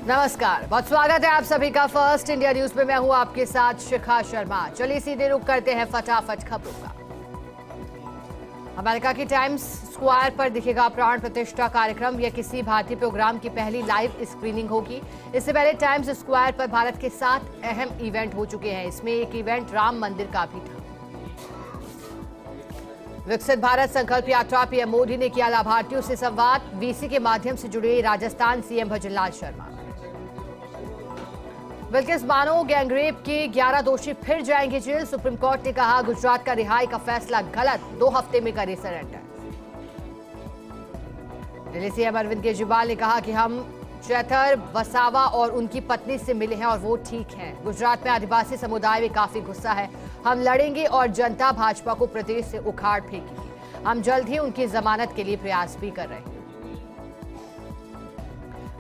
नमस्कार, बहुत स्वागत है आप सभी का फर्स्ट इंडिया न्यूज में। मैं हूं आपके साथ शिखा शर्मा। चलिए सीधे रुख करते हैं फटाफट खबरों का। अमेरिका की टाइम्स स्क्वायर पर दिखेगा प्राण प्रतिष्ठा कार्यक्रम। यह किसी भारतीय प्रोग्राम की पहली लाइव स्क्रीनिंग होगी। इससे पहले टाइम्स स्क्वायर पर भारत के 7 अहम इवेंट हो चुके हैं। इसमें एक इवेंट राम मंदिर का भी था। विकसित भारत संकल्प यात्रा पीएम मोदी ने किया लाभार्थियों से संवाद। वीसी के माध्यम से जुड़े राजस्थान सीएम भजनलाल शर्मा। बिल्किस बानो गैंगरेप के 11 दोषी फिर जाएंगे जेल। सुप्रीम कोर्ट ने कहा गुजरात का रिहाई का फैसला गलत, 2 हफ्ते में करे सरेंडर। दिल्ली सीएम अरविंद केजरीवाल ने कहा कि हम चैतर वसावा और उनकी पत्नी से मिले हैं और वो ठीक हैं। गुजरात में आदिवासी समुदाय में काफी गुस्सा है। हम लड़ेंगे और जनता भाजपा को प्रदेश से उखाड़ फेंकेगी। हम जल्द ही उनकी जमानत के लिए प्रयास भी कर रहे हैं।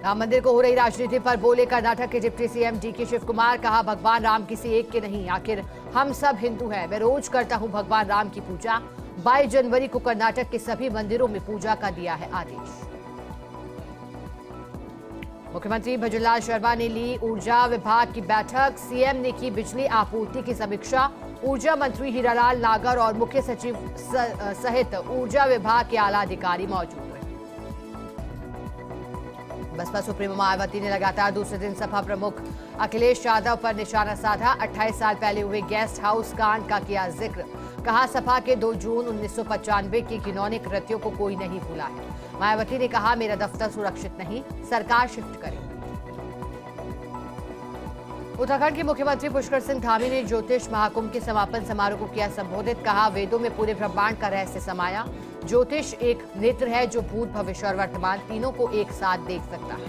राम मंदिर को हो रही राजनीति पर बोले कर्नाटक के deputy CM DK Shivakumar. कहा भगवान राम किसी एक के नहीं, आखिर हम सब हिंदू हैं। मैं रोज करता हूं भगवान राम की पूजा। 22 जनवरी को कर्नाटक के सभी मंदिरों में पूजा का दिया है आदेश। मुख्यमंत्री भजनलाल शर्मा ने ली ऊर्जा विभाग की बैठक। सीएम ने की बिजली आपूर्ति की समीक्षा। ऊर्जा मंत्री हीरालाल नागर और मुख्य सचिव सहित ऊर्जा विभाग के आला अधिकारी मौजूद रहे। बसपा सुप्रीमो मायावती ने लगातार दूसरे दिन सपा प्रमुख अखिलेश यादव पर निशाना साधा। 28 साल पहले हुए गेस्ट हाउस कांड का किया जिक्र। कहा सपा के 2 जून 1995 की घिनौनी कृत्यों को कोई नहीं भूला है। मायावती ने कहा मेरा दफ्तर सुरक्षित नहीं, सरकार शिफ्ट करे। उत्तराखंड के मुख्यमंत्री पुष्कर सिंह धामी ने ज्योतिष महाकुंभ के समापन समारोह को किया संबोधित। कहा वेदों में पूरे ब्रह्मांड का रहस्य समाया। ज्योतिष एक नेत्र है जो भूत भविष्य और वर्तमान तीनों को एक साथ देख सकता है।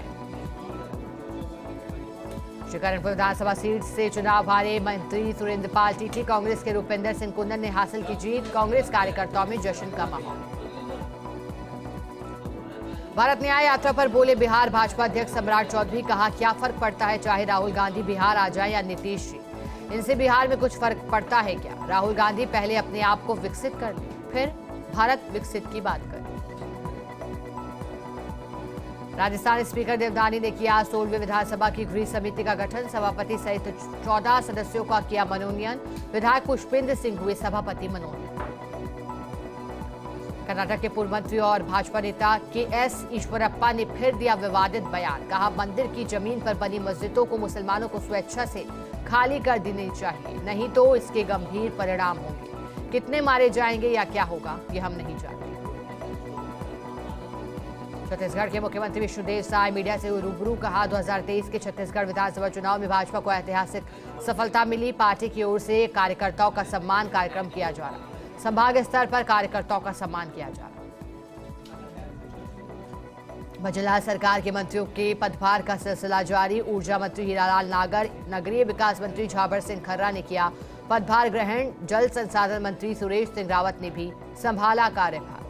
श्रीकरणपुर विधानसभा सीट से चुनाव हारे मंत्री सुरेंद्र पाल टीटी। कांग्रेस के रूपेंद्र सिंह कुंदन ने हासिल की जीत। कांग्रेस कार्यकर्ताओं में जश्न का माहौल। भारत न्याय यात्रा पर बोले बिहार भाजपा अध्यक्ष सम्राट चौधरी। कहा क्या फर्क पड़ता है चाहे राहुल गांधी बिहार आ जाए या नीतीश जी, इनसे बिहार में कुछ फर्क पड़ता है क्या? राहुल गांधी पहले अपने आप को विकसित कर ले, फिर भारत विकसित की बात करें। राजस्थान स्पीकर देवधानी ने किया 16वीं विधानसभा की गृह समिति का गठन। सभापति सहित 14 सदस्यों का किया मनोनयन। विधायक पुष्पेंद्र सिंह हुए सभापति मनोनीत। कर्नाटक के पूर्व मंत्री और भाजपा नेता के.एस. ईश्वरप्पा ने फिर दिया विवादित बयान। कहा मंदिर की जमीन पर बनी मस्जिदों को मुसलमानों को स्वेच्छा से खाली कर देनी चाहिए, नहीं तो इसके गंभीर परिणाम होंगे। कितने मारे जाएंगे या क्या होगा ये हम नहीं जानते। छत्तीसगढ़ के मुख्यमंत्री विष्णुदेव साय मीडिया से रूबरू। कहा 2023 के छत्तीसगढ़ विधानसभा चुनाव में भाजपा को ऐतिहासिक सफलता मिली। पार्टी की ओर से कार्यकर्ताओं का सम्मान कार्यक्रम किया जा रहा। संभाग स्तर पर कार्यकर्ताओं का सम्मान किया जा रहा। भजनलाल सरकार के मंत्रियों के पदभार का सिलसिला जारी। ऊर्जा मंत्री हीरालाल नागर, नगरीय विकास मंत्री झाबर सिंह खर्रा ने किया पदभार ग्रहण। जल संसाधन मंत्री सुरेश सिंह रावत ने भी संभाला कार्यभार।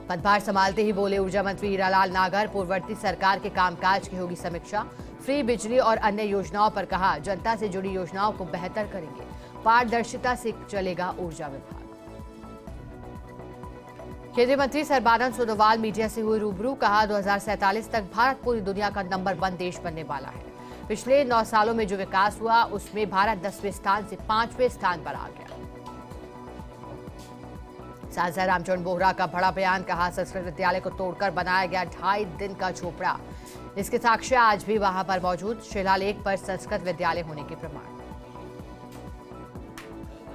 पदभार संभालते ही बोले ऊर्जा मंत्री हीरालाल नागर। पूर्ववर्ती सरकार के कामकाज की होगी समीक्षा। फ्री बिजली और अन्य योजनाओं पर कहा जनता से जुड़ी योजनाओं को बेहतर करेंगे। पारदर्शिता से चलेगा ऊर्जा विभाग। केंद्रीय मंत्री सर्बानंद सोनोवाल मीडिया से हुए रूबरू। कहा 2047 तक भारत पूरी दुनिया का नंबर 1 देश बनने वाला है। पिछले 9 सालों में जो विकास हुआ उसमें भारत 10वें स्थान से 5वें स्थान पर आ गया। सांसद रामचंद्र बोहरा का बड़ा बयान। कहा संस्कृत विद्यालय को तोड़कर बनाया गया 2.5 दिन का झोपड़ा। इसके साक्ष्य आज भी वहां पर मौजूद। शिलालेख पर संस्कृत विद्यालय होने के प्रमाण।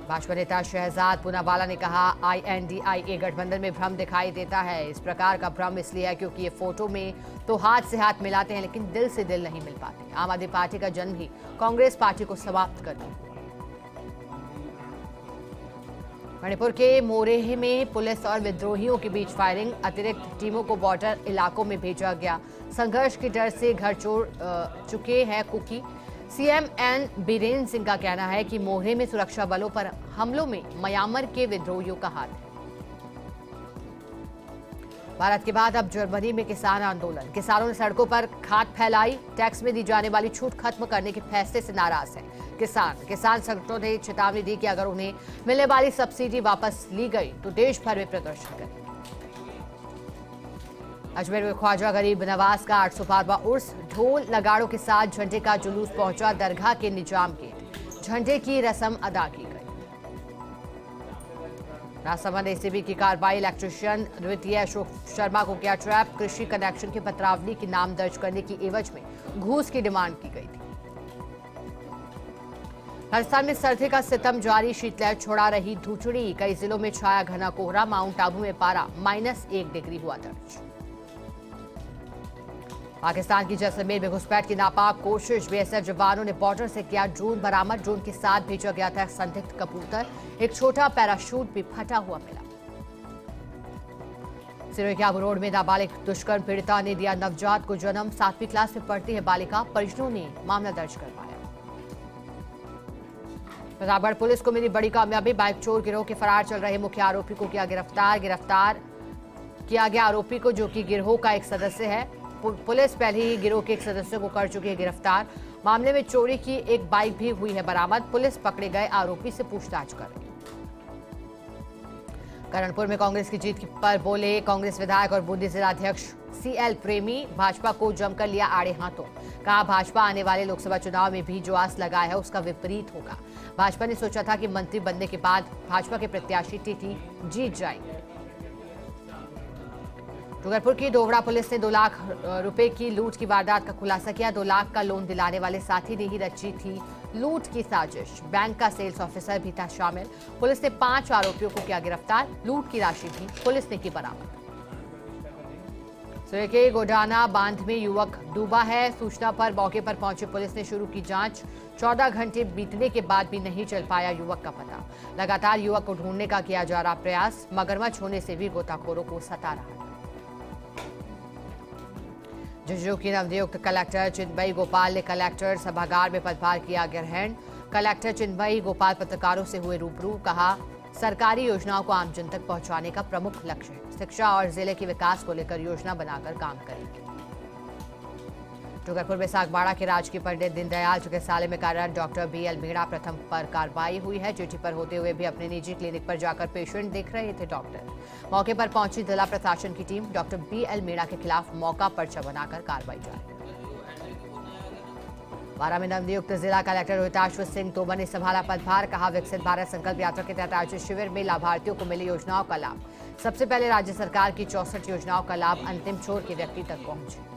भाजपा नेता शहजाद पूनावाला ने कहा INDIA गठबंधन में भ्रम दिखाई देता है। इस प्रकार का भ्रम इसलिए है क्योंकि ये फोटो में तो हाथ से हाथ मिलाते हैं लेकिन दिल से दिल नहीं मिल पाते। आम आदमी पार्टी का जन्म ही कांग्रेस पार्टी को समाप्त कर दिया। मणिपुर के मोरेह में पुलिस और विद्रोहियों के बीच फायरिंग। अतिरिक्त टीमों को बॉर्डर इलाकों में भेजा गया। संघर्ष के डर से घर छोड़ चुके हैं कुकी। सीएम एन बीरेन सिंह का कहना है कि मोहरे में सुरक्षा बलों पर हमलों में म्यांमार के विद्रोहियों का हाथ है। भारत के बाद अब जर्मनी में किसान आंदोलन। किसानों ने सड़कों पर खाद फैलाई। टैक्स में दी जाने वाली छूट खत्म करने के फैसले से नाराज हैं किसान संगठनों ने चेतावनी दी कि अगर उन्हें मिलने वाली सब्सिडी वापस ली गई तो देश भर में प्रदर्शन करेंगे। अजमेर में ख्वाजा गरीब नवाज का 812वां उर्स ढोल नगाड़ों के साथ झंडे का जुलूस पहुंचा दरगाह के निजाम गेट। झंडे की रस्म अदा की गई। राजसमंद एसीबी की कार्रवाई। इलेक्ट्रिशियन द्वितीय अशोक शर्मा को किया ट्रैप। कृषि कनेक्शन की पत्रावली की नाम दर्ज करने की एवज में घूस की डिमांड की गई थी। राजस्थान में सर्दी का सितम जारी। शीतलहर छोड़ा रही धूचड़ी। कई जिलों में छाया घना कोहरा। माउंट आबू में पारा -1 डिग्री हुआ दर्ज। पाकिस्तान की जैसलमेर में घुसपैठ की नापाक कोशिश। बीएसएफ जवानों ने बॉर्डर से किया ड्रोन बरामद। ड्रोन के साथ भेजा गया था संदिग्ध कबूतर। एक छोटा पैराशूट भी फटा हुआ मिला। सिरोही के आबू रोड में नाबालिग दुष्कर्म पीड़िता ने दिया नवजात को जन्म। 7वीं क्लास में पढ़ती है बालिका। परिजनों ने मामला दर्ज करवाया। प्रतापगढ़ पुलिस को मिली बड़ी कामयाबी। बाइक चोर गिरोह के फरार चल रहे मुख्य आरोपी को किया गिरफ्तार किया गया आरोपी को, जो कि गिरोह का एक सदस्य है। पुलिस पहले ही गिरोह के एक सदस्य को कर चुकी है गिरफ्तार। मामले में चोरी की एक बाइक भी हुई है बरामद। पुलिस पकड़े गए आरोपी से पूछताछ कर रही है। करणपुर में कांग्रेस की जीत पर बोले कांग्रेस विधायक और बूंदी जिलाध्यक्ष CL प्रेमी। भाजपा को जमकर लिया आड़े हाथों। कहा भाजपा आने वाले लोकसभा चुनाव में भी जो आस लगाया है उसका विपरीत होगा। भाजपा ने सोचा था कि मंत्री बनने के बाद भाजपा के प्रत्याशी टीटी जीत जाएंगे। डूंगरपुर की दोवड़ा पुलिस ने 2 लाख रुपए की लूट की वारदात का खुलासा किया। 2 लाख का लोन दिलाने वाले साथी ने ही रची थी लूट की साजिश। बैंक का सेल्स ऑफिसर भी था शामिल। पुलिस ने 5 आरोपियों को किया गिरफ्तार। लूट की राशि भी पुलिस ने की बरामद। सूर्य के गोडाना बांध में युवक डूबा है। सूचना पर मौके पर पहुंची पुलिस ने शुरू की जांच। 14 घंटे बीतने के बाद भी नहीं चल पाया युवक का पता। लगातार युवक को ढूंढने का किया जा रहा प्रयास। मगरमच्छ होने से भी गोताखोरों को सता रहा है। झुंझुनू की नवनियुक्त कलेक्टर चिन्मयी गोपाल ने कलेक्टर सभागार में पदभार किया ग्रहण। कलेक्टर चिन्मयी गोपाल पत्रकारों से हुए रूबरू। कहा सरकारी योजनाओं को आमजन तक पहुंचाने का प्रमुख लक्ष्य है। शिक्षा और जिले के विकास को लेकर योजना बनाकर काम करेंगे। डूंगरपुर में सागबाड़ा के राजकीय पंडित दीनदयाल चिकित्सालय में कार्यरत डॉक्टर BL मीणा प्रथम पर कार्रवाई हुई है। ड्यूटी पर होते हुए भी अपने निजी क्लिनिक पर जाकर पेशेंट देख रहे थे डॉक्टर। मौके पर पहुंची जिला प्रशासन की टीम। डॉक्टर BL मीणा के खिलाफ मौका पर्चा बनाकर कार्रवाई जारी। बारां में नवनियुक्त जिला कलेक्टर रोहिताश्व सिंह तोमर ने संभाला पदभार। कहा विकसित भारत संकल्प यात्रा के तहत आयोजित शिविर में लाभार्थियों को मिली योजनाओं का लाभ। सबसे पहले राज्य सरकार की 64 योजनाओं का लाभ अंतिम छोर के व्यक्ति तक पहुंचे।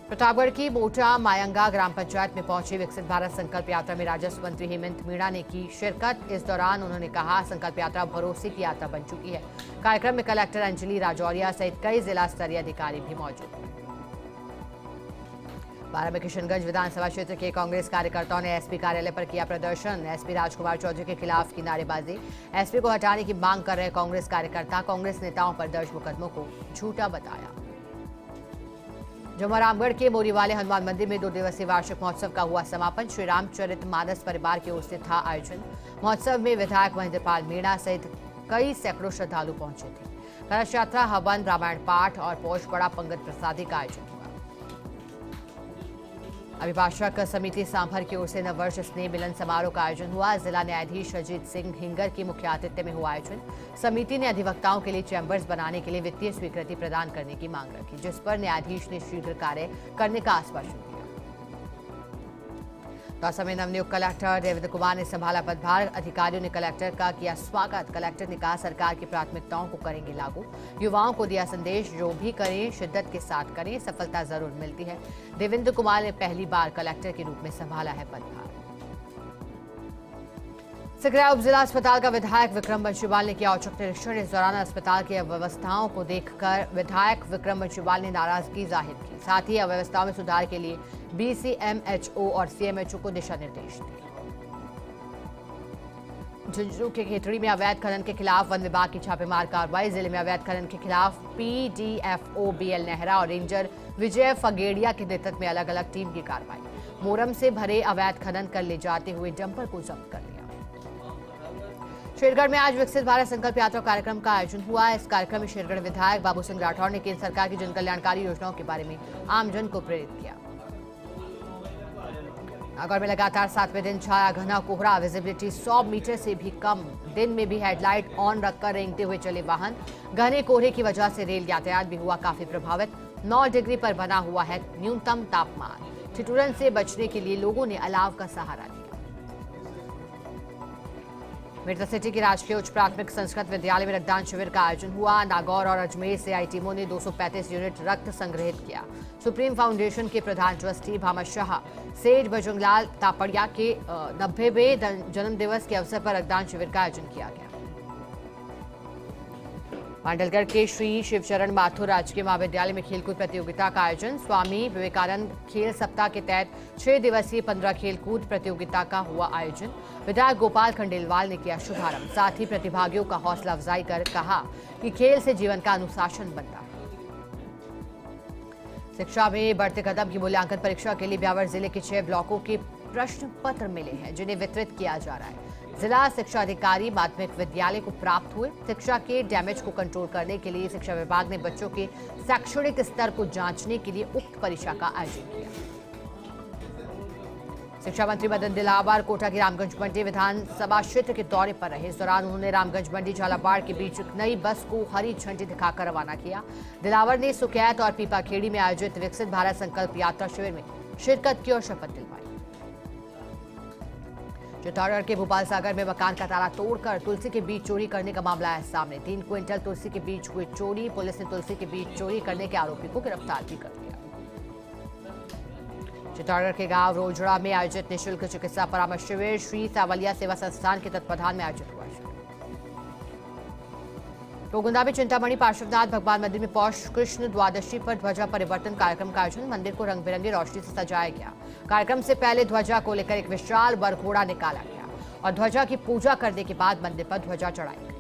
प्रतापगढ़ की मोटा मायंगा ग्राम पंचायत में पहुंची विकसित भारत संकल्प यात्रा में राजस्व मंत्री हेमंत मीणा ने की शिरकत। इस दौरान उन्होंने कहा संकल्प यात्रा भरोसे की यात्रा बन चुकी है। कार्यक्रम में कलेक्टर अंजलि राजौरिया सहित कई जिला स्तरीय अधिकारी भी मौजूद थे। बारां में किशनगंज विधानसभा क्षेत्र के कांग्रेस कार्यकर्ताओं ने एसपी कार्यालय पर किया प्रदर्शन। एसपी राजकुमार चौधरी के खिलाफ की नारेबाजी। एसपी को हटाने की मांग कर रहे कांग्रेस कार्यकर्ता कांग्रेस नेताओं पर दर्ज मुकदमों को झूठा बताया। जमरामगढ़ के मोरीवाले हनुमान मंदिर में 2 दिवसीय वार्षिक महोत्सव का हुआ समापन। श्री रामचरितमानस परिवार की ओर से था आयोजन। महोत्सव में विधायक महेंद्रपाल मीणा सहित कई सैकड़ों श्रद्धालु पहुंचे थे। कलश यात्रा, हवन, रामायण पाठ और पौष बड़ा पंगत प्रसादी का आयोजन हुआ। अभिभाषक समिति सांभर की ओर से नववर्ष स्नेह मिलन समारोह का आयोजन हुआ। जिला न्यायाधीश अजीत सिंह हिंगर की मुख्य आतिथ्य में हुआ आयोजन। समिति ने अधिवक्ताओं के लिए चैंबर्स बनाने के लिए वित्तीय स्वीकृति प्रदान करने की मांग रखी, जिस पर न्यायाधीश ने शीघ्र कार्य करने का आश्वासन दिया। दौसा में नवनियुक्त कलेक्टर देवेंद्र कुमार ने संभाला पदभार। अधिकारियों ने कलेक्टर का किया स्वागत। कलेक्टर ने कहा सरकार की प्राथमिकताओं को करेंगे लागू। युवाओं को दिया संदेश जो भी करें शिद्दत के साथ करें, सफलता जरूर मिलती है। देवेंद्र कुमार ने पहली बार कलेक्टर के रूप में संभाला है पदभार। सिकराय उप जिला अस्पताल का विधायक विक्रम बंशीवाल ने किया औचक निरीक्षण। इस दौरान अस्पताल की अव्यवस्थाओं को देखकर विधायक विक्रम बंशीवाल ने नाराजगी जाहिर की। साथ ही अव्यवस्थाओं में सुधार के लिए BCMHO और CMHO को दिशा निर्देश दिए। झुंझुनू के खेतड़ी में अवैध खनन के खिलाफ वन विभाग की छापेमार कार्रवाई। जिले में अवैध खनन के खिलाफ PDFO BL नेहरा और रेंजर विजय फगेड़िया के नेतृत्व में अलग अलग टीम की कार्रवाई। मोरम से भरे अवैध खनन कर ले जाते हुए डंपर को जब्त कर लिया। शेरगढ़ में आज विकसित भारत संकल्प यात्रा कार्यक्रम का आयोजन हुआ। इस कार्यक्रम में शेरगढ़ विधायक बाबू सिंह राठौर ने केंद्र सरकार की जन कल्याणकारी योजनाओं के बारे में आमजन को प्रेरित किया। नागौर में लगातार 7वें दिन छाया घना कोहरा, विजिबिलिटी 100 मीटर से भी कम। दिन में भी हेडलाइट ऑन रखकर रेंगते हुए चले वाहन। घने कोहरे की वजह से रेल यातायात भी हुआ काफी प्रभावित। 9 डिग्री पर बना हुआ है न्यूनतम तापमान। ठिठुरन से बचने के लिए लोगों ने अलाव का सहारा लिया। मिर्जा सिटी की राजकीय उच्च प्राथमिक संस्कृत विद्यालय में रक्तदान शिविर का आयोजन हुआ। नागौर और अजमेर से आई टीमों ने 235 यूनिट रक्त संग्रहित किया। सुप्रीम फाउंडेशन के प्रधान ट्रस्टी भामा शाह, सेठ बजरंगलाल तापड़िया के 90वें जन्मदिवस के अवसर पर रक्तदान शिविर का आयोजन किया गया। मांडलगढ़ के श्री शिवचरण माथुर राजकीय महाविद्यालय में खेलकूद प्रतियोगिता का आयोजन। स्वामी विवेकानंद खेल सप्ताह के तहत 6 दिवसीय 15 खेलकूद प्रतियोगिता का हुआ आयोजन। विधायक गोपाल खंडेलवाल ने किया शुभारंभ। साथ ही प्रतिभागियों का हौसला अफजाई कर कहा कि खेल से जीवन का अनुशासन बनता है। शिक्षा में बढ़ते कदम की मूल्यांकन परीक्षा के लिए ब्यावर जिले के 6 ब्लॉकों के प्रश्न पत्र मिले हैं, जिन्हें वितरित किया जा रहा है। जिला शिक्षा अधिकारी माध्यमिक विद्यालय को प्राप्त हुए। शिक्षा के डैमेज को कंट्रोल करने के लिए शिक्षा विभाग ने बच्चों के शैक्षणिक स्तर को जांचने के लिए उक्त परीक्षा का आयोजन किया। शिक्षा मंत्री मदन दिलावर कोटा की रामगंज मंडी विधानसभा क्षेत्र के दौरे पर रहे। इस दौरान उन्होंने रामगंज मंडी झालावाड़ के बीच एक नई बस को हरी झंडी दिखाकर रवाना किया। दिलावर ने सुकैत और पीपाखेड़ी में आयोजित विकसित भारत संकल्प यात्रा शिविर में शिरकत की और शपथ दिलवाई। चित्तौड़गढ़ के भोपाल सागर में मकान का ताला तोड़कर तुलसी के बीज चोरी करने का मामला आया सामने। 3 क्विंटल तुलसी के बीज हुए चोरी। पुलिस ने तुलसी के बीज चोरी करने के आरोपी को गिरफ्तार भी कर लिया। चित्तौड़गढ़ के गांव रोजड़ा में आयोजित निःशुल्क चिकित्सा परामर्श शिविर श्री सावलिया सेवा संस्थान के तत्वाधान में आयोजित हुआ। टोगुंदा में चिंतामणि पार्श्वनाथ भगवान मंदिर में पौष कृष्ण द्वादशी पर ध्वजा परिवर्तन कार्यक्रम का आयोजन। मंदिर को रंग बिरंगी रोशनी से सजाया गया। कार्यक्रम से पहले ध्वजा को लेकर एक विशाल वरघोड़ा निकाला गया और ध्वजा की पूजा करने के बाद मंदिर पर ध्वजा चढ़ाई गई।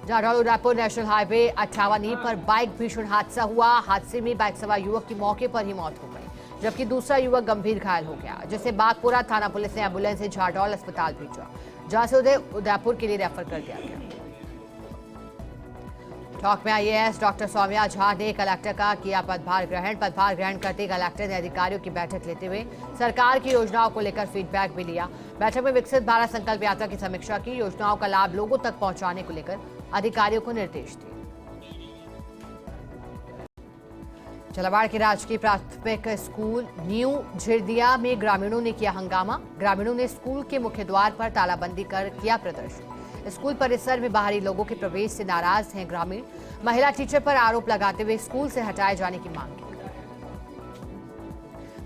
झाड़ोल उदयपुर नेशनल हाईवे 58 पर बाइक भीषण हादसा हुआ। हादसे में बाइक सवार युवक की मौके पर ही मौत हो गई, जबकि दूसरा युवक गंभीर घायल हो गया, जिसे बागपुरा थाना पुलिस ने एम्बुलेंस से झाड़ोल अस्पताल भेजा, जहां से उदयपुर के लिए रेफर कर दिया गया। टॉक में आईएएस डॉक्टर सौम्या झा ने कलेक्टर का किया पदभार ग्रहण करते कलेक्टर ने अधिकारियों की बैठक लेते हुए सरकार की योजनाओं को लेकर फीडबैक भी लिया। बैठक में विकसित भारत संकल्प यात्रा की समीक्षा की। योजनाओं का लाभ लोगों तक पहुंचाने को लेकर अधिकारियों को निर्देश दिए। झालावाड़ के राजकीय प्राथमिक स्कूल न्यू झिरदिया में ग्रामीणों ने किया हंगामा। ग्रामीणों ने स्कूल के मुख्य द्वार पर तालाबंदी कर किया प्रदर्शन। स्कूल परिसर में बाहरी लोगों के प्रवेश से नाराज हैं ग्रामीण। महिला टीचर पर आरोप लगाते हुए स्कूल से हटाए जाने की मांग की।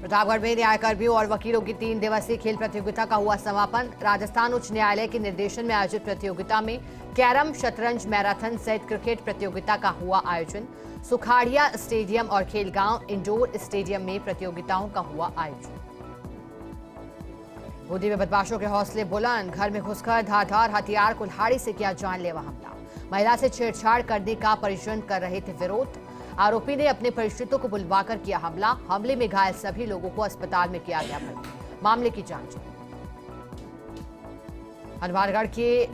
प्रतापगढ़ में न्यायकर्मियों और वकीलों की 3 दिवसीय खेल प्रतियोगिता का हुआ समापन। राजस्थान उच्च न्यायालय के निर्देशन में आयोजित प्रतियोगिता में कैरम, शतरंज, मैराथन सहित क्रिकेट प्रतियोगिता का हुआ आयोजन। सुखाड़िया स्टेडियम और खेलगांव इंडोर स्टेडियम में प्रतियोगिताओं का हुआ आयोजन। बूंदी में बदमाशों के हौसले बुलंद। घर में घुसकर धारदार हथियार कुल्हाड़ी से किया जानलेवा हमला। महिला से छेड़छाड़ करने का परिजन कर रहे थे विरोध। आरोपी ने अपने परिचितों को बुलवाकर किया हमला। हमले में घायल सभी लोगों को अस्पताल में किया गया भर्ती। मामले की जांच। हनुमानगढ़ के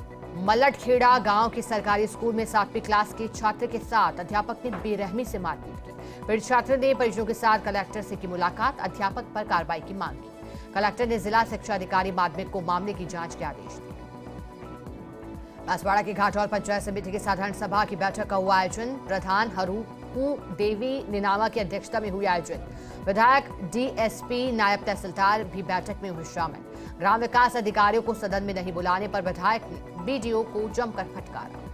मल्लटखेड़ा गांव के सरकारी स्कूल में 7वीं क्लास के छात्र के साथ अध्यापक ने बेरहमी से मारपीट की। पीड़ित छात्र ने परिजनों के साथ कलेक्टर से की मुलाकात। अध्यापक पर कार्रवाई की मांग की। कलेक्टर ने जिला शिक्षा अधिकारी माध्यमिक को मामले की जांच के आदेश दिए। बांसवाड़ा के घाटौल पंचायत समिति की साधारण सभा की बैठक का हुआ आयोजन। प्रधान हरूकू देवी निनामा की अध्यक्षता में हुई आयोजन। विधायक डीएसपी नायब तहसीलदार भी बैठक में हुए शामिल। ग्राम विकास अधिकारियों को सदन में नहीं बुलाने पर विधायक ने बीडीओ को जमकर फटकारा।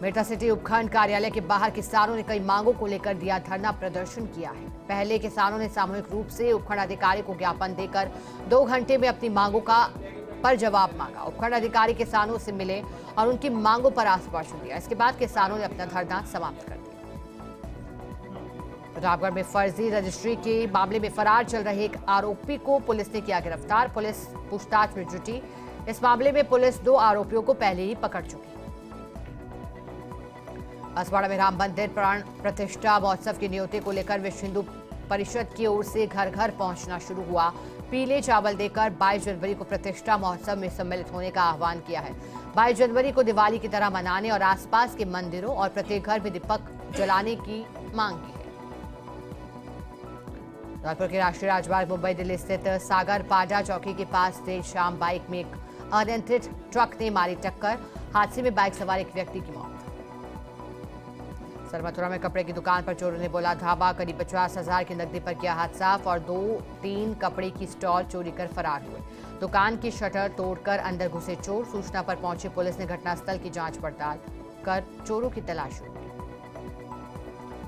मेटा सिटी उपखंड कार्यालय के बाहर किसानों ने कई मांगों को लेकर दिया धरना प्रदर्शन किया है। पहले किसानों ने सामूहिक रूप से उपखंड अधिकारी को ज्ञापन देकर 2 घंटे में अपनी मांगों पर जवाब मांगा। उपखंड अधिकारी किसानों से मिले और उनकी मांगों पर आश्वासन दिया। इसके बाद किसानों ने अपना धरना समाप्त कर दिया। प्रतापगढ़ में फर्जी रजिस्ट्री के मामले में फरार चल रहे एक आरोपी को पुलिस ने किया गिरफ्तार। पुलिस पूछताछ में जुटी। इस मामले में पुलिस 2 आरोपियों को पहले ही पकड़ चुकी। बांसवाड़ा में राम मंदिर प्राण प्रतिष्ठा महोत्सव की न्योते को लेकर विश्व हिंदू परिषद की ओर से घर घर पहुंचना शुरू हुआ। पीले चावल देकर 22 जनवरी को प्रतिष्ठा महोत्सव में सम्मिलित होने का आह्वान किया है। 22 जनवरी को दिवाली की तरह मनाने और आसपास के मंदिरों और प्रत्येक घर में दीपक जलाने की मांग की है। जौनपुर के राष्ट्रीय राजमार्ग मुंबई दिल्ली स्थित सागर पाडा चौकी के पास देर शाम बाइक में एक अनियंत्रित ट्रक ने मारी टक्कर। हादसे में बाइक सवार एक व्यक्ति की मौत। सरमथुरा में कपड़े की दुकान पर चोरों ने बोला धावा, करीब 50,000 की नकदी पर किया हाथ साफ और 2-3 कपड़े की स्टॉल चोरी कर फरार हुए। दुकान की शटर तोड़कर अंदर घुसे चोर। सूचना पर पहुंची पुलिस ने घटनास्थल की जांच पड़ताल कर चोरों की तलाश शुरू की।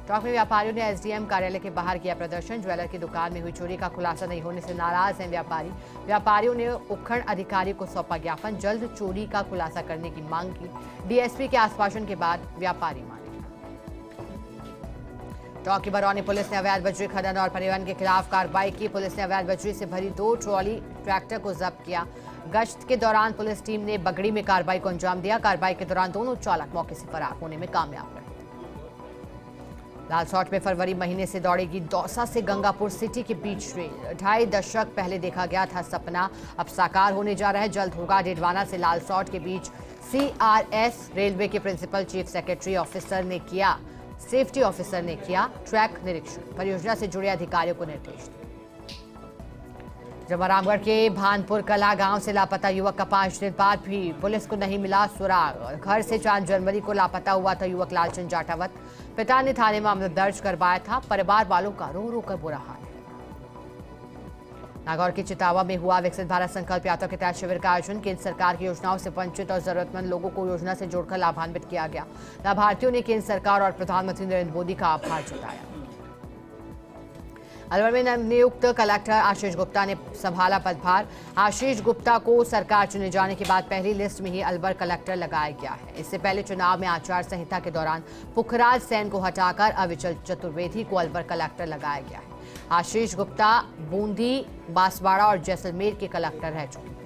टोंक में व्यापारियों ने एसडीएम कार्यालय के बाहर किया प्रदर्शन। ज्वेलर की दुकान में हुई चोरी का खुलासा नहीं होने से नाराज हैं व्यापारी। व्यापारियों ने उपखंड अधिकारी को सौंपा ज्ञापन। जल्द चोरी का खुलासा करने की मांग की। डीएसपी के आश्वासन के बाद व्यापारी माने। टोंक की बरौनी पुलिस ने अवैध बजरी खनन और परिवहन के खिलाफ कार्रवाई की। पुलिस ने अवैध बजरी से भरी 2 ट्रॉली ट्रैक्टर को जब्त किया। गश्त के दौरान पुलिस टीम ने बगड़ी में कार्रवाई को अंजाम दिया। कार्रवाई के दौरान दोनों चालक मौके से फरार होने में कामयाब रहे। लालसौट में फरवरी महीने से दौड़ेगी दौसा से गंगापुर सिटी के बीच रेल। 2.5 दशक पहले देखा गया था सपना, अब साकार होने जा रहा है। जल्द होगा। डेडवाना से लालसौट के बीच CRS रेलवे के प्रिंसिपल चीफ सेफ्टी ऑफिसर ने किया ट्रैक निरीक्षण। परियोजना से जुड़े अधिकारियों को निर्देश दिए। जमरामगढ़ के भानपुर कला गांव से लापता युवक का 5 दिन बाद भी पुलिस को नहीं मिला सुराग। घर से 4 जनवरी को लापता हुआ था युवक लालचंद जाटावत। पिता ने थाने मामला दर्ज करवाया था। परिवार वालों का रो रो कर बुरा हाल है। नागौर के चितावा में हुआ विकसित भारत संकल्प यात्रा के तहत शिविर का आयोजन। केंद्र सरकार की योजनाओं से वंचित और जरूरतमंद लोगों को योजना से जोड़कर लाभान्वित किया गया। लाभार्थियों ने केंद्र सरकार और प्रधानमंत्री नरेंद्र मोदी का आभार जताया। अलवर में नवनियुक्त कलेक्टर आशीष गुप्ता ने संभाला पदभार। आशीष गुप्ता को सरकार चुने जाने के बाद पहली लिस्ट में ही अलवर कलेक्टर लगाया गया है। इससे पहले चुनाव में आचार संहिता के दौरान पुखराज सेन को हटाकर अविचल चतुर्वेदी को अलवर कलेक्टर लगाया गया है। आशीष गुप्ता बूंदी, बांसवाड़ा और जैसलमेर के कलेक्टर रह चुके हैं।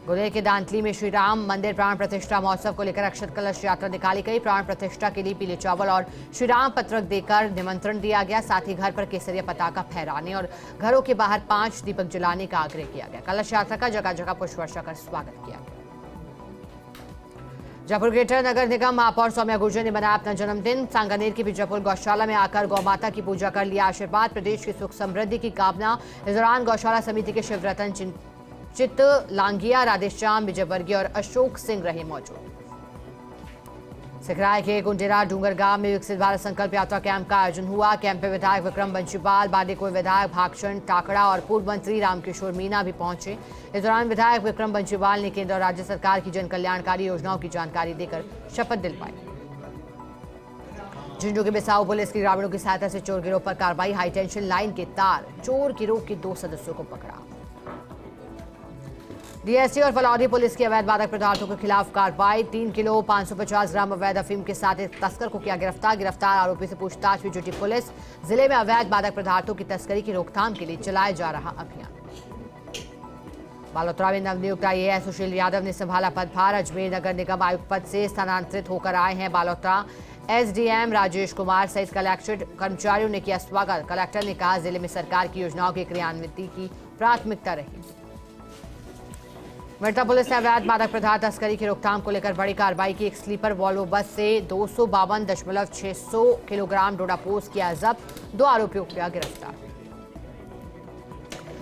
गुलेर के दांतली में श्री राम मंदिर प्राण प्रतिष्ठा महोत्सव को लेकर अक्षत कलश यात्रा निकाली गई। प्राण प्रतिष्ठा के लिए पीले चावल और श्री राम पत्रक देकर निमंत्रण दिया गया। साथ ही घर पर केसरिया पताका फहराने और घरों के बाहर 5 दीपक जलाने का आग्रह किया गया। कलश यात्रा का जगह जगह पुष्प वर्षा कर स्वागत किया गया। जयपुर ग्रेटर नगर निगम महापौर सौम्या गुर्जर ने मनाया अपना जन्मदिन। सांगानेर की बीजापुर गौशाला में आकर गौमाता की पूजा कर लिया आशीर्वाद। प्रदेश की सुख समृद्धि की कामना। इस दौरान गौशाला समिति के शिवरतन चित लांगिया, राधेश्याम, विजयवर्गीय और अशोक सिंह रहे मौजूद। सिखराय के गुंडेरा डूंगर गांव में विकसित भारत संकल्प यात्रा कैंप का आयोजन हुआ। कैंप में विधायक विक्रम बंशीपाल, बांदीकुई विधायक भागचंद टाकड़ा और पूर्व मंत्री रामकिशोर मीणा भी पहुंचे। इस दौरान विधायक विक्रम बंशीपाल ने केंद्र और राज्य सरकार की जन कल्याणकारी योजनाओं की जानकारी देकर शपथ दिलवाई। झुंझुनू के बिसाऊ पुलिस की ग्रामीणों की सहायता से चोर गिरोह पर कार्रवाई। हाईटेंशन लाइन के तार चोर गिरोह के 2 सदस्यों को पकड़ा। डीएसटी और फलौदी पुलिस की अवैध मादक पदार्थों के खिलाफ कार्रवाई। 3 किलो 550 ग्राम अवैध अफीम के साथ एक तस्कर को किया गिरफ्तार आरोपी से पूछताछ में जुटी पुलिस। जिले में अवैध मादक पदार्थों की तस्करी की रोकथाम के लिए चलाया जा रहा अभियान। बालोतरा में नवनियुक्त IAS सुशील यादव ने संभाला पदभार। अजमेर नगर निगम आयुक्त पद से स्थानांतरित होकर आए हैं बालोतरा। SDM राजेश कुमार सहित कलेक्ट्रेट कर्मचारियों ने किया स्वागत। कलेक्टर ने कहा जिले में सरकार की योजनाओं की क्रियान्विति की प्राथमिकता रही। मेरठा पुलिस ने अवैध मादक पदार्थ तस्करी की रोकथाम को लेकर बड़ी कार्रवाई की। एक स्लीपर वॉल्वो बस से 252.600 किलोग्राम डोडापोज किया जब्त। 2 आरोपियों को किया गिरफ्तार।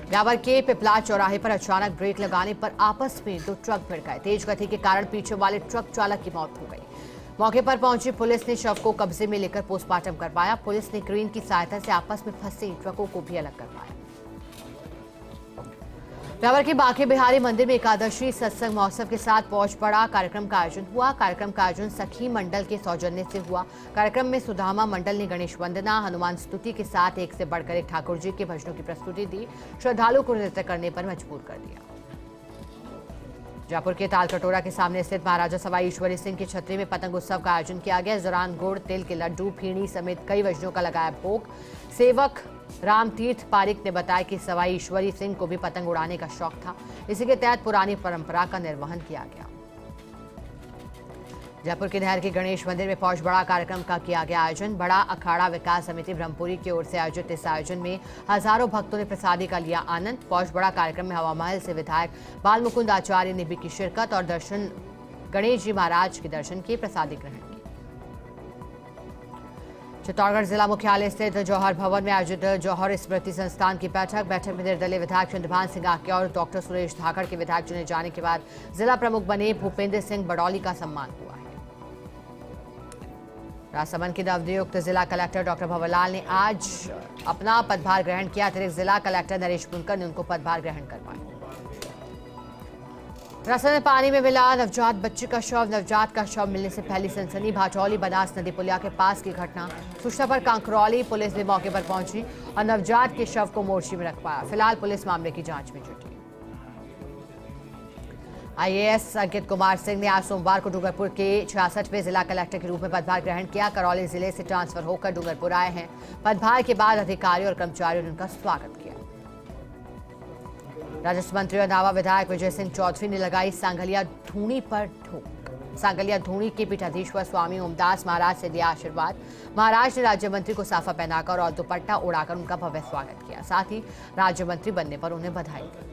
ब्यावर के पिपला चौराहे पर अचानक ब्रेक लगाने पर आपस में 2 ट्रक भिड़ गए। तेज गति के कारण पीछे वाले ट्रक चालक की मौत हो गई। मौके पर पहुंची पुलिस ने शव को कब्जे में लेकर पोस्टमार्टम करवाया। पुलिस ने क्रेन की सहायता से आपस में फंसे ट्रकों को भी अलग करवाया। ब्यावर के बांके बिहारी मंदिर में एकादशी सत्संग महोत्सव के साथ पौष पड़ा कार्यक्रम का आयोजन हुआ। कार्यक्रम का आयोजन सखी मंडल के सौजन्य से हुआ। कार्यक्रम में सुदामा मंडल ने गणेश वंदना, हनुमान स्तुति के साथ एक से बढ़कर एक ठाकुर जी के भजनों की प्रस्तुति दी। श्रद्धालु को नृत्य करने पर मजबूर कर दिया। जयपुर के तालकटोरा के सामने स्थित महाराजा सवाई ईश्वरी सिंह की छतरी में पतंग उत्सव का आयोजन किया गया। इस दौरान गुड़, तिल के लड्डू, फीणी समेत कई व्यंजनों का लगाया भोग। सेवक रामतीर्थ पारिक ने बताया कि सवाई ईश्वरी सिंह को भी पतंग उड़ाने का शौक था। इसी के तहत पुरानी परंपरा का निर्वहन किया गया। जयपुर के नहर के गणेश मंदिर में पौष बड़ा कार्यक्रम का किया गया आयोजन। बड़ा अखाड़ा विकास समिति ब्रह्मपुरी की ओर से आयोजित इस आयोजन में हजारों भक्तों ने प्रसादी का लिया आनंद। पौष बड़ा कार्यक्रम में हवा महल से विधायक बाल मुकुंद आचार्य ने भी की शिरकत और दर्शन गणेश जी महाराज के दर्शन किए, प्रसादी ग्रहण की। चित्तौड़गढ़ जिला मुख्यालय स्थित जौहर भवन में आयोजित जौहर स्मृति संस्थान की बैठक में निर्दलीय विधायक चंद्रभान सिंह आक्या और डॉक्टर सुरेश धाकड़ के विधायक चुने जाने के बाद जिला प्रमुख बने भूपेंद्र सिंह बड़ौली का सम्मान हुआ है। राजसमंद के नवनियुक्त जिला कलेक्टर डॉक्टर भंवरलाल ने आज अपना पदभार ग्रहण किया। अतिरिक्त जिला कलेक्टर नरेश बुनकर ने उनको पदभार ग्रहण करवाया। राजसमंद में पानी में मिला नवजात बच्चे का शव। नवजात का शव मिलने से पहली सनसनी। भाचौली बनास नदी पुलिया के पास की घटना। सूचना पर कांकरौली पुलिस भी मौके पर पहुंची और नवजात के शव को मोर्चे में रखवाया। फिलहाल पुलिस मामले की जांच में जुटी। आईएएस अंकित कुमार सिंह ने आज सोमवार को डूंगरपुर के 66वें जिला कलेक्टर के रूप में पदभार ग्रहण किया। करौली जिले से ट्रांसफर होकर डूंगरपुर आए हैं। पदभार के बाद अधिकारियों और कर्मचारियों ने उनका स्वागत किया। राजस्व मंत्री और नावा विधायक विजय सिंह चौधरी ने लगाई सांगलिया धूनी पर ठोक। सांगलिया धूनी के पीठाधीश्वर स्वामी ओमदास महाराज से लिया आशीर्वाद। महाराज ने राज्य मंत्री को साफा पहनाकर और दुपट्टा उड़ाकर उनका भव्य स्वागत किया। साथ ही राज्य मंत्री बनने पर उन्हें बधाई दी।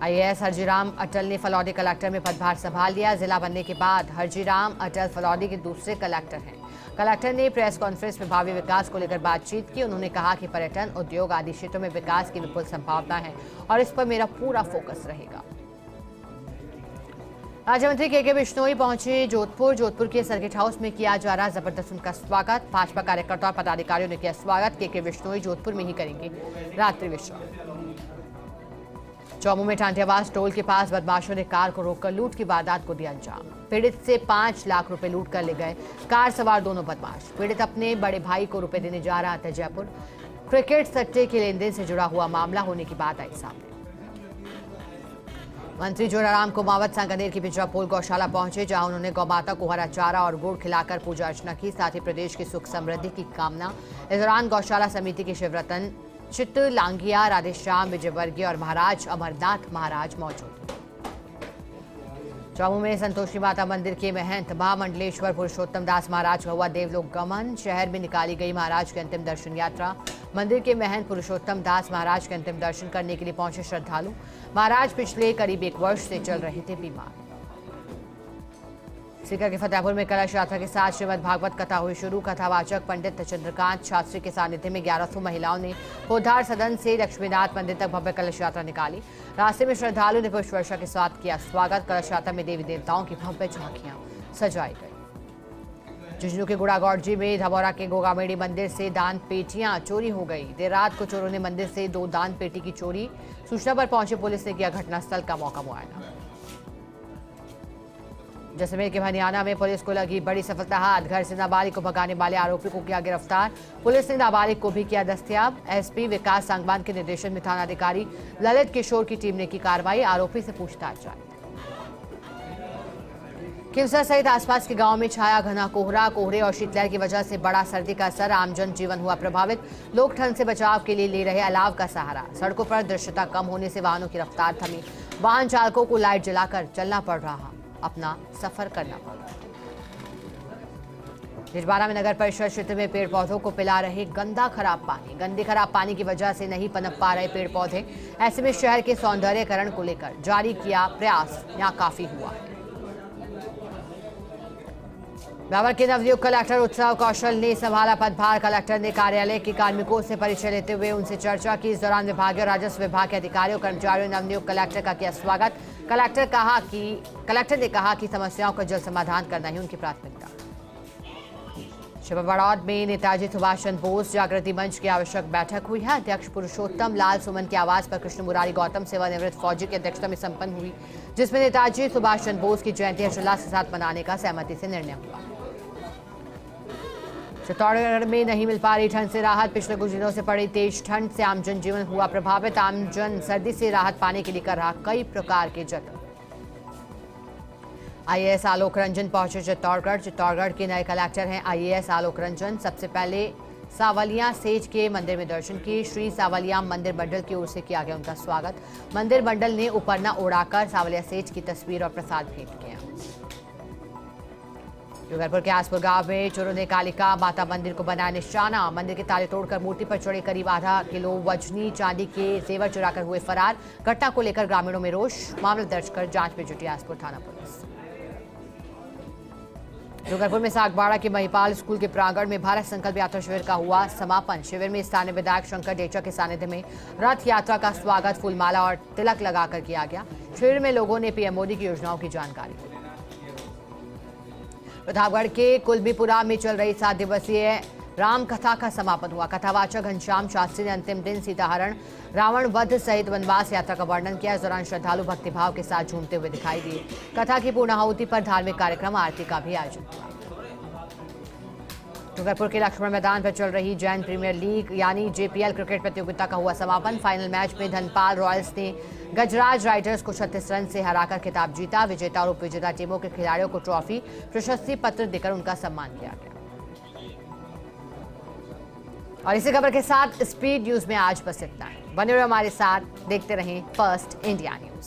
आईएएस हरजीराम अटल ने फलौदी कलेक्टर में पदभार संभाल लिया। जिला बनने के बाद हरजीराम अटल फलौदी के दूसरे कलेक्टर हैं। कलेक्टर ने प्रेस कॉन्फ्रेंस में भावी विकास को लेकर बातचीत की। उन्होंने कहा कि पर्यटन, उद्योग आदि क्षेत्रों में विकास की विपुल संभावना है और इस पर मेरा पूरा फोकस रहेगा। राज्य मंत्री के बिश्नोई पहुंचे जोधपुर के सर्किट हाउस में किया जा रहा जबरदस्त उनका स्वागत। भाजपा कार्यकर्ता और पदाधिकारियों ने किया स्वागत। के बिश्नोई जोधपुर में ही करेंगे रात्रि विश्राम। चौमू में टांटियावास टोल के पास बदमाशों ने कार को रोककर लूट की वारदात को दिया अंजाम। पीड़ित से 5 लाख रुपए लूट कर ले गए कार सवार दोनों बदमाश। पीड़ित अपने बड़े भाई को रुपए देने जा रहा था जयपुर। क्रिकेट सट्टे के लेन देन से जुड़ा हुआ मामला होने की बात आई सामने। मंत्री जोराराम कुमावत सांगानेर की बिजरापोल गौशाला पहुंचे, जहां उन्होंने गौमाता को हरा चारा और गुड़ खिलाकर पूजा अर्चना की। साथ ही प्रदेश की सुख समृद्धि की कामना। इस दौरान गौशाला समिति के शिवरतन, चित्त लांगिया, राधेश्याम, विजयवर्गीय और महाराज अमरनाथ महाराज मौजूद। चौमू में संतोषी माता मंदिर के महंत महामंडलेश्वर पुरुषोत्तम दास महाराज का हुआ देवलोक गमन। शहर में निकाली गई महाराज की अंतिम दर्शन यात्रा। मंदिर के महंत पुरुषोत्तम दास महाराज के अंतिम दर्शन करने के लिए पहुंचे श्रद्धालु। महाराज पिछले करीब 1 वर्ष से चल रहे थे बीमार। सीकर के फतेहपुर में कलश यात्रा के साथ श्रीमद् भागवत कथा हुई शुरू। कथावाचक पंडित चंद्रकांत शास्त्री के सानिध्य में 1100 महिलाओं ने पोधार सदन से लक्ष्मीनाथ मंदिर तक भव्य कलश यात्रा निकाली। रास्ते में श्रद्धालु ने पुष्प वर्षा के साथ किया स्वागत। कलश यात्रा में देवी देवताओं की भव्य झांकियां सजाई गई। झुंझुनू के गुड़ागौड़जी में धबौरा के गोगामेड़ी मंदिर से दान पेटियां चोरी हो गई। देर रात को चोरों ने मंदिर से 2 दान पेटी की चोरी। सूचना पर पहुंचे पुलिस ने किया घटनास्थल का मौका मुआयना। जैसलमेर के भनियाना में पुलिस को लगी बड़ी सफलता हाथ। घर से नाबालिग को भगाने वाले आरोपी को किया गिरफ्तार। पुलिस ने नाबालिग को भी किया दस्तयाब। एसपी विकास सांगवान के निर्देशन में थानाधिकारी ललित किशोर की टीम ने की कार्रवाई। आरोपी से पूछताछ जारी। खिवसर सहित आसपास के गांव में छाया घना कोहरा। कोहरे और शीतलहर की वजह से बड़ा सर्दी का असर। आम जन जीवन हुआ प्रभावित। लोग ठंड से बचाव के लिए ले रहे अलाव का सहारा। सड़कों पर दृश्यता कम होने से वाहनों की रफ्तार थमी। वाहन चालकों को लाइट जलाकर चलना पड़ रहा, अपना सफर करना पड़ रहा। निजबारा में नगर परिषद क्षेत्र में पेड़ पौधों को पिला रहे गंदा खराब पानी। गंदे खराब पानी की वजह से नहीं पनप पा रहे पेड़ पौधे। ऐसे में शहर के सौंदर्यकरण को लेकर जारी किया प्रयास नाकाफी हुआ है। ब्यावर के नवनियुक्त कलेक्टर उत्सव कौशल ने संभाला पदभार। कलेक्टर ने कार्यालय के कार्मिकों से परिचय लेते हुए उनसे चर्चा की। इस दौरान विभागीय और राजस्व विभाग के अधिकारियों कर्मचारियों ने नवनियुक्त कलेक्टर का किया स्वागत। कलेक्टर ने कहा कि समस्याओं का जल्द समाधान करना ही उनकी प्राथमिकता। बड़ौद में नेताजी सुभाष चंद्र बोस जागृति मंच की आवश्यक बैठक हुई है। अध्यक्ष पुरुषोत्तम लाल सुमन के आवास पर कृष्ण मुरारी गौतम सेवानिवृत्त फौजी की अध्यक्षता में संपन्न हुई, जिसमें नेताजी सुभाष चंद्र बोस की जयंती हर्षोल्लास के साथ मनाने का सहमति से निर्णय हुआ। चित्तौड़गढ़ में नहीं मिल पा रही ठंड से राहत। पिछले कुछ दिनों से पड़ी तेज ठंड से आम जनजीवन हुआ प्रभावित। आमजन सर्दी से राहत पाने के लिए कर रहा कई प्रकार के जतन। आईएएस आलोक रंजन पहुंचे चित्तौड़गढ़ के नए कलेक्टर हैं आईएएस आलोक रंजन। सबसे पहले सावलिया सेज के मंदिर में दर्शन किए। श्री सावलिया मंदिर मंडल की ओर से किया गया उनका स्वागत। मंदिर मंडल ने उपरना उड़ाकर सावलिया सेज की तस्वीर और प्रसाद भेंट किया। डूंगरपुर के आसपुर गांव में चोरों ने कालिका माता मंदिर को बनाया निशाना। मंदिर के ताले तोड़कर मूर्ति पर चढ़े करीब आधा किलो वजनी चांदी के जेवर चुराकर हुए फरार। घटना को लेकर ग्रामीणों में रोष। मामला दर्ज कर जांच में जुटी आसपुर थाना पुलिस। डूंगरपुर में सागबाड़ा के महिपाल स्कूल के प्रांगण में भारत संकल्प यात्रा शिविर का हुआ समापन। शिविर में स्थानीय विधायक शंकर डेचा के सानिध्य में रथ यात्रा का स्वागत फूलमाला और तिलक लगाकर किया गया। शिविर में लोगों ने पीएम मोदी की योजनाओं की जानकारी दी। प्रतापगढ़ के कुलबीपुरा में चल रही 7 दिवसीय राम कथा का समापन हुआ। कथावाचक घनश्याम शास्त्री ने अंतिम दिन सीताहरण, रावण वध सहित वनवास यात्रा का वर्णन किया। इस दौरान श्रद्धालु भक्तिभाव के साथ झूमते हुए दिखाई दिए। कथा की पूर्णाहुति पर धार्मिक कार्यक्रम आरती का भी आयोजन हुआ। डूंगरपुर के लक्ष्मण मैदान पर चल रही जैन प्रीमियर लीग यानी जेपीएल क्रिकेट प्रतियोगिता का हुआ समापन। फाइनल मैच में धनपाल रॉयल्स ने गजराज राइडर्स को 36 रन से हराकर खिताब जीता। विजेता और उपविजेता टीमों के खिलाड़ियों को ट्रॉफी, प्रशस्ति पत्र देकर उनका सम्मान किया गया। और इसी खबर के साथ स्पीड न्यूज में आज बस इतना है। बने रहो हमारे साथ, देखते रहें फर्स्ट इंडिया न्यूज।